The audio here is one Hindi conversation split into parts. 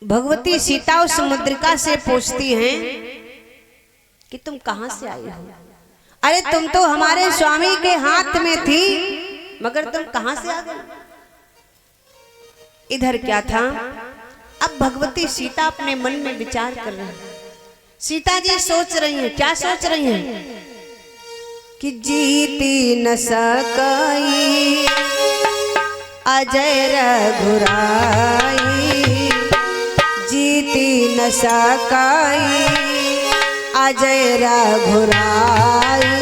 भगवती सीता उस मुद्रिका से पूछती हैं कि तुम कहां से आई हो? अरे तुम तो हमारे स्वामी के हाथ में थी, मगर तुम कहां से आ गई? इधर क्या था? अब भगवती सीता अपने मन में विचार कर रही हैं। सीता जी सोच रही हैं, क्या सोच रही हैं? कि जीती न सकाई अजय रघुराई, जीती न सकाई अजय रघुराई,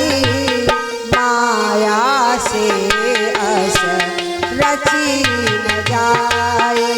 माया से अस रची न जाए।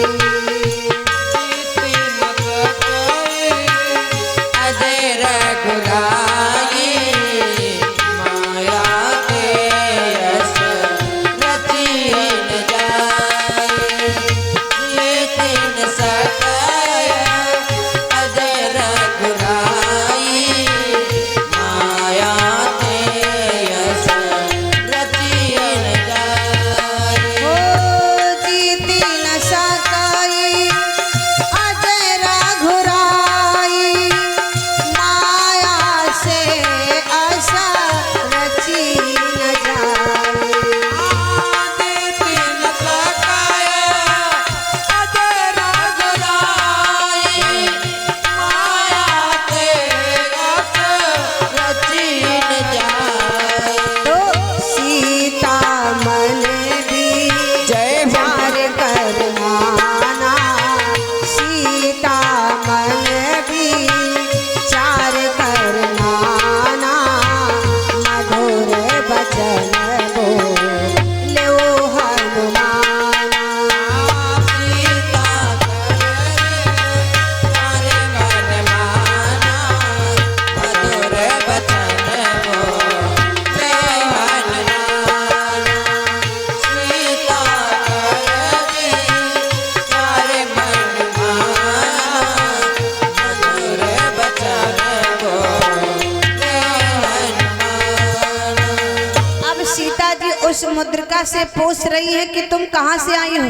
उस मुद्रिका से पूछ रही है कि तुम कहां से आई हो?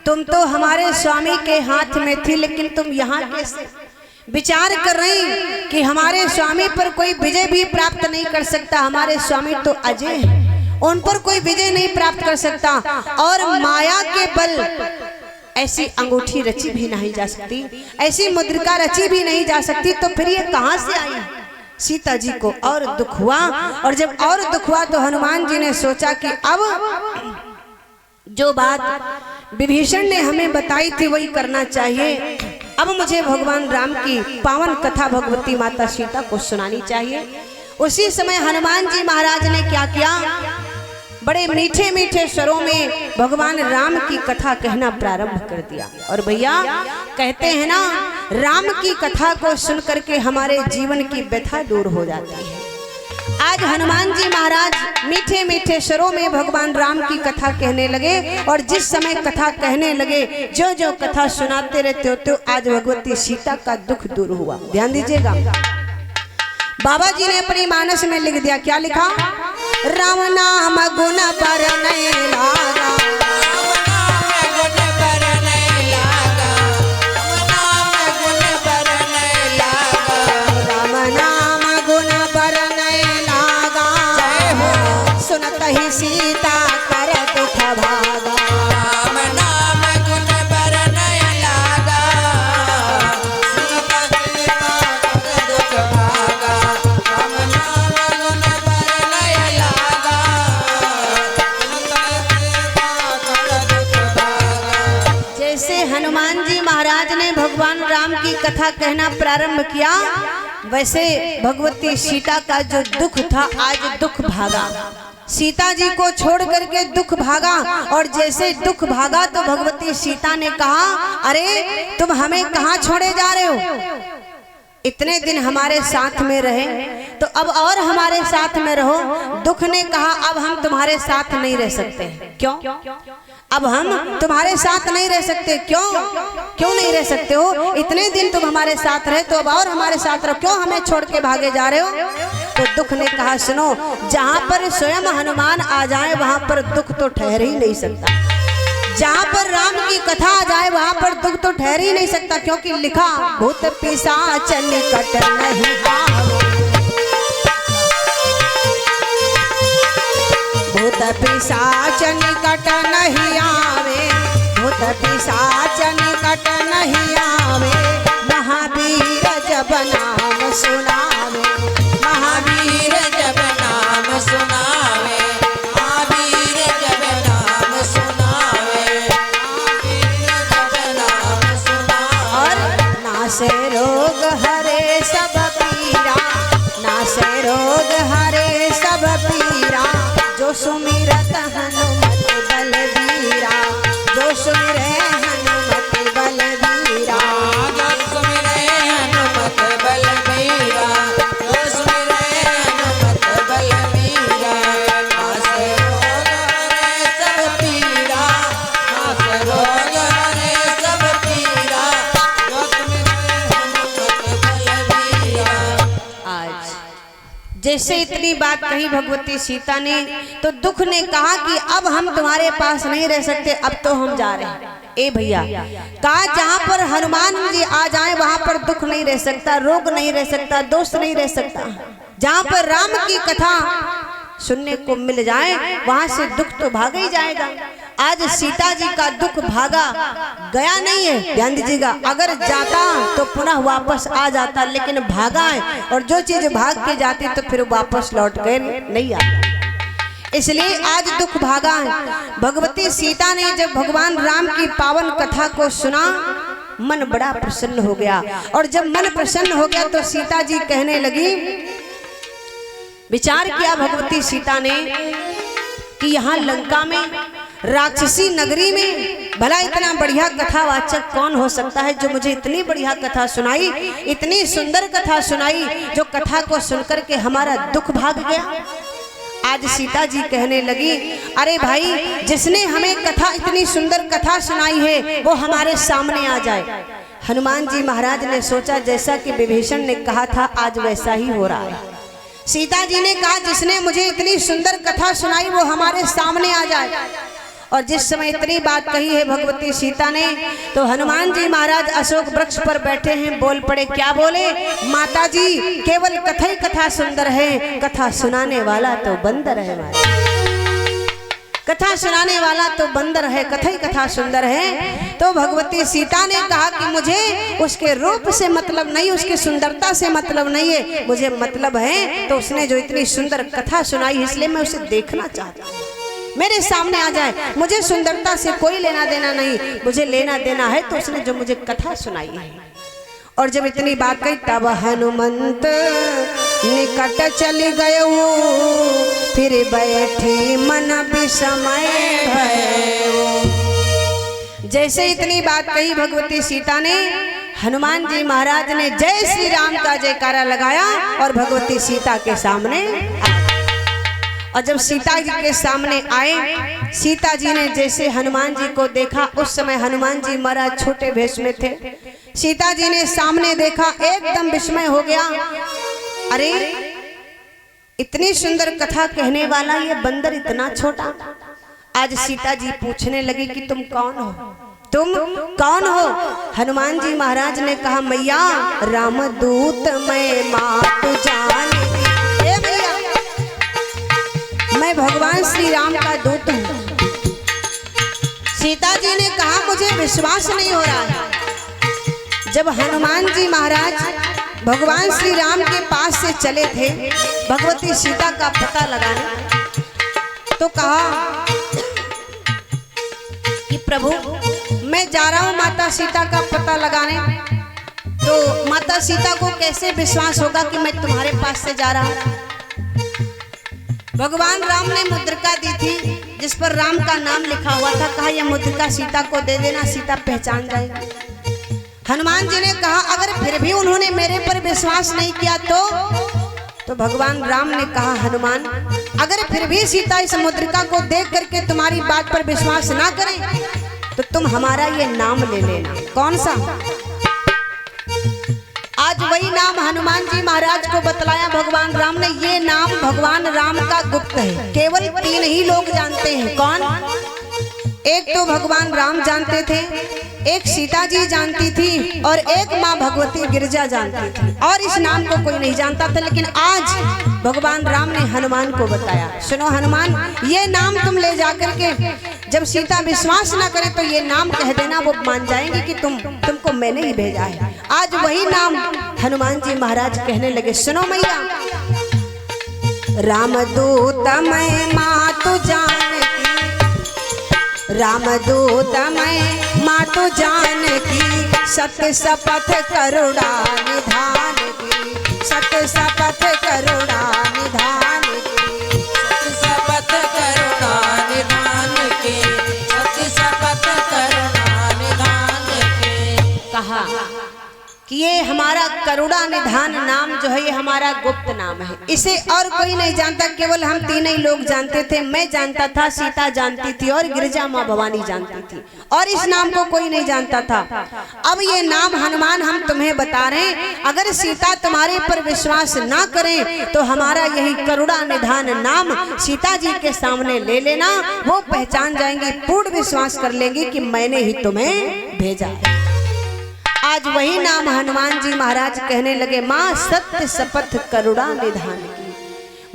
तुम तो हमारे स्वामी के हाथ में थी, लेकिन तुम यहाँ कैसे? विचार कर रही कि हमारे स्वामी पर कोई विजय भी प्राप्त नहीं कर सकता। हमारे स्वामी तो अजय हैं, उन पर कोई विजय नहीं प्राप्त कर सकता, और माया के बल ऐसी अंगूठी रची भी नहीं जा सकती, ऐसी मुद्रिका रची भी नहीं जा सकती। तो फिर ये कहां से आई? सीता जी को और दुख हुआ, और जब और दुख हुआ तो हनुमान जी ने सोचा कि अब जो बात विभीषण ने हमें बताई थी वही करना चाहिए। अब मुझे भगवान राम की पावन कथा भगवती माता सीता को सुनानी चाहिए। उसी समय हनुमान जी महाराज ने क्या किया? बड़े मीठे मीठे स्वरों में भगवान राम की कथा कहना प्रारंभ कर दिया। और भैया कहते हैं ना, राम की कथा को सुनकर के हमारे जीवन की व्यथा दूर हो जाती है। आज हनुमान जी महाराज मीठे मीठे स्वरों में भगवान राम की कथा कहने लगे, और जिस समय कथा कहने लगे, जो जो कथा सुनाते रहते होते, आज भगवती सीता का दुख दूर हुआ। ध्यान दीजिएगा, बाबा जी ने अपनी मानस में लिख दिया। क्या लिखा? राम नाम गुण पर नहीं लागा, राम नाम गुण पर नहीं लागा, सुनत ही सीता कर दुख भागा। हनुमान जी महाराज ने भगवान राम की कथा कहना प्रारंभ किया, वैसे भगवती सीता का जो दुख था आज दुख भागा। सीता जी को छोड़ करके दुख भागा, और जैसे दुख भागा तो भगवती सीता ने कहा, अरे तुम हमें कहाँ छोड़े जा रहे हो? इतने दिन हमारे साथ में रहे, तो अब और हमारे साथ में रहो। दुख ने कहा, अब हम तुम्हारे साथ नहीं रह सकते। क्यों? अब हम तुम्हारे साथ नहीं रह सकते। क्यों? क्यों नहीं रह सकते हो? इतने दिन तुम हमारे साथ रहे, तो अब और हमारे साथ रहो, क्यों हमें छोड़ के भागे जा रहे हो? तो दुख ने कहा, सुनो, जहां पर स्वयं हनुमान आ जाए वहां पर दुख तो ठहर ही नहीं सकता। जहाँ पर राम की कथा आ जाए वहाँ पर दुख तो ठहर ही नहीं सकता, क्योंकि लिखा भूत पिशाच निकट नहीं आवे, भूत पिशाच निकट नहीं आवे, भूत पिशाच निकट नहीं आवे, महावीर जब नाम सुनावे, महावीर जब नाम सुनावे, महावीर जब नाम सुनावे, महावीर जब नाम सुनावे। और नासे रोग हरे सब पीरा, नासे रोग हरे सब पीरा, जो सुमिरत हनुमत बलबीरा, जो सुमिरे हनुमत बलबीरा, जो सुमिरे हनुमत बलबीरा, जो सुमिरे हनुमत बलबीरा। नासे रोग हरे सब पीरा, नासे रोग हरे सब पीरा, जो सुमिरे हनुमत बलबीरा। आज जैसे इतनी बात कही भगवती सीता ने, तो दुख ने कहा कि अब हम तुम्हारे पास नहीं रह सकते, अब तो हम जा रहे हैं। ए भैया, कहा जहाँ पर हनुमान जी आ जाए वहां पर दुख नहीं रह सकता, रोग नहीं रह सकता, दोष नहीं रह सकता। जहाँ पर राम की कथा सुनने को मिल जाए वहां से दुख तो भाग ही जाएगा। आज सीता जी का दुख भागा गया नहीं है, ध्यान दीजिएगा। अगर जाता तो पुनः वापस आ जाता, लेकिन भागा है, और जो चीज भाग के जाती तो फिर वापस लौट कर नहीं आता, इसलिए आज दुख भागा है। भगवती सीता ने जब भगवान राम की पावन कथा को सुना, मन बड़ा प्रसन्न हो गया, और जब मन प्रसन्न हो गया तो सीता जी कहने लगी, विचार किया भगवती सीता ने कि यहाँ लंका में, राक्षसी नगरी में भला इतना बढ़िया कथावाचक कौन हो सकता है जो मुझे इतनी बढ़िया कथा सुनाई, इतनी सुंदर कथा सुनाई, जो कथा को सुनकर के हमारा दुख भाग गया। आज सीता जी कहने लगी, अरे भाई, जिसने हमें कथा, इतनी सुंदर कथा सुनाई है, वो हमारे सामने आ जाए। हनुमान जी महाराज ने सोचा जैसा कि विभीषण ने कहा था आज वैसा ही हो रहा है। सीता जी ने कहा जिसने मुझे इतनी सुंदर कथा सुनाई वो हमारे सामने आ जाए। और जिस समय इतनी बात कही है भगवती सीता ने, तो हनुमान जी महाराज अशोक वृक्ष पर बैठे हैं, बोल पड़े। क्या बोले? माता जी, केवल कथा ही कथा सुंदर है, कथा सुनाने वाला तो बंदर है। कथा सुनाने वाला तो बंदर है, कथा ही कथा सुंदर है। तो भगवती सीता ने कहा कि मुझे उसके रूप से मतलब नहीं, उसकी सुंदरता से मतलब नहीं है, मुझे मतलब है तो उसने जो इतनी सुंदर कथा सुनाई, इसलिए मैं उसे देखना चाहता हूँ, मेरे सामने आ जाए। मुझे सुंदरता से कोई लेना देना नहीं, मुझे लेना देना है तो उसने जो मुझे कथा सुनाई है। और जब इतनी बात कही तब हनुमंत निकट चली गए, फिर बैठी मन विस्मय भय। जैसे इतनी बात कही भगवती सीता ने, हनुमान जी महाराज ने जय श्री राम का जयकारा लगाया और भगवती सीता के सामने। और जब सीता जी के सामने आए, सीता जी ने जैसे हनुमान जी को देखा, उस समय हनुमान जी महाराज छोटे भेष में थे। सीता जी ने सामने देखा, एकदम विस्मय हो गया। अरे, इतनी सुंदर कथा कहने वाला ये बंदर इतना छोटा। आज सीता जी पूछने लगी कि तुम कौन हो, तुम कौन हो? हनुमान जी महाराज ने कहा, मैया रामदूत मैं मात जानी। मैं भगवान श्री राम का दूत हूँ। सीता जी ने कहा, मुझे विश्वास नहीं हो रहा है। जब हनुमान जी महाराज भगवान श्री राम के पास से चले थे भगवती सीता का पता लगाने, तो कहा कि प्रभु मैं जा रहा हूँ माता सीता का पता लगाने। तो माता सीता को कैसे विश्वास होगा कि मैं तुम्हारे पास से जा रहा हूँ? भगवान राम ने मुद्रिका दी थी जिस पर राम का नाम लिखा हुआ था। कहा यह मुद्रिका सीता को दे देना, सीता पहचान जाएगी। हनुमान जी ने कहा, अगर फिर भी उन्होंने मेरे पर विश्वास नहीं किया तो भगवान राम ने कहा, हनुमान अगर फिर भी सीता इस मुद्रिका को देख करके तुम्हारी बात पर विश्वास ना करें तो तुम हमारा ये नाम ले लेना। कौन सा? आज वही नाम हनुमान जी महाराज को बतलाया भगवान राम ने। ये नाम भगवान राम का गुप्त है, केवल 3 ही लोग जानते हैं। कौन? एक तो भगवान राम जानते थे, एक सीता जी जानती थी और एक माँ भगवती गिरजा जानती थी, और इस नाम को कोई नहीं जानता था। लेकिन आज भगवान राम ने हनुमान को बताया, सुनो हनुमान, ये नाम तुम ले जाकर के जब सीता विश्वास ना करे तो ये नाम कह देना, वो मान जाएंगे कि तुमको मैंने ही भेजा है। आज वही नाम हनुमान जी महाराज कहने लगे, सुनो मैया, रामदूत मैं माँ तू जानकी, रामदूत मैं माँ तू जानकी, सत्य शपथ करुणा निधान की, सत्य शपथ करुणा निधान की, सत्य शपथ करुणा निधान के, सत्य शपथ करुणा निधान के। कहा कि ये हमारा करुणा निधान नाम जो है ये हमारा गुप्त नाम है, इसे और कोई नहीं जानता, केवल हम तीनों ही लोग जानते थे। मैं जानता था, सीता जानती थी और गिरिजा माँ भवानी जानती थी, और इस नाम को कोई नहीं जानता था। अब ये नाम हनुमान हम तुम्हें बता रहे हैं, अगर सीता तुम्हारे पर विश्वास ना करें तो हमारा यही करुणा निधान नाम सीता जी के सामने ले लेना, वो पहचान जाएंगी, पूर्ण विश्वास कर लेंगी कि मैंने ही तुम्हें भेजा। आज वही नाम हनुमान जी महाराज कहने लगे, माँ सत्य शपथ करुणा निधान की,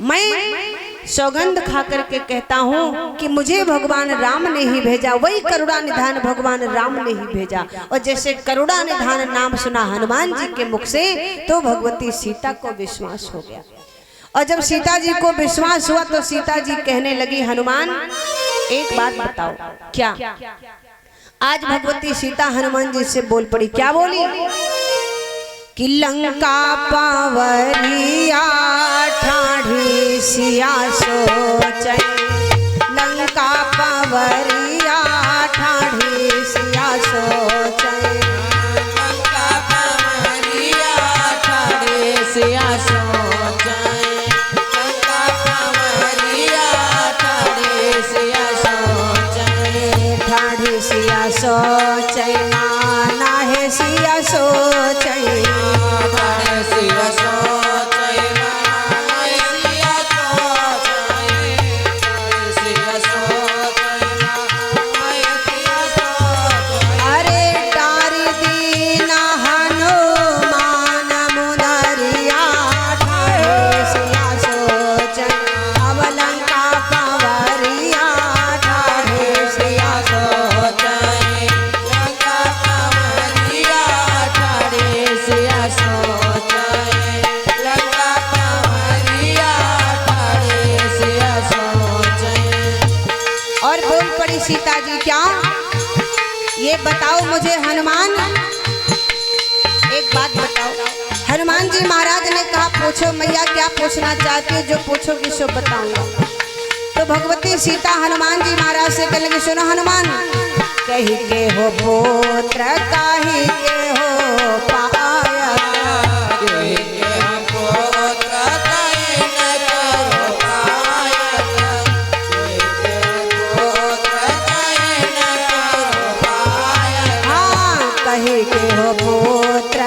मैं सौगंध खा करके कहता हूँ कि मुझे भगवान राम ने ही भेजा, वही करुणा निधान भगवान राम ने ही भेजा। और जैसे करुणा निधान नाम सुना हनुमान जी के मुख से तो भगवती सीता को विश्वास हो गया। और जब सीता जी को विश्वास हुआ तो सीता जी कहने लगी, हनुमान एक बात बताओ। क्या? आज भगवती सीता हनुमान जी से बोल पड़ी, क्या बोली कि लंका पावरिया ठाढ़ी सिया सोचै, लंका पावरिया ठाढ़ी सिया सोचै, लंका पावरिया ठाढ़ी सिया सोचै, लंका पावरिया ठाढ़ी सिया सोचै, ठाढ़ी सिया सोचै, माना है सिया सोचै, ठाढ़ी सिया सोचै, माना सिया सोचै, ठाढ़ी सिया सोचै, माना सिया सोचै। अरे डारी दीना हनुमान मुनरिया ठाढ़ी सिया सोचै, अब लंका पावरिया ठाढ़ी सिया सोचै, लंका पावरिया ठाढ़ी सिया सोचै, लंका पावरिया ठाढ़ी सिया सोचै। और बोल पड़ी सीता जी, क्या? ये बताओ मुझे हनुमान, एक बात बताओ। हनुमान जी महाराज ने कहा, पूछो मैया, क्या पूछना चाहती हो, जो पूछोगी सो बताऊंगा। तो भगवती सीता हनुमान जी महाराज से कहने लगी, सुनो हनुमान, कही के हो पुत्र कही के हो पाया, कही के हो पुत्र कही न करो पायत, कही के हो पुत्र कही न करो पायत, हाँ कही के हो पुत्र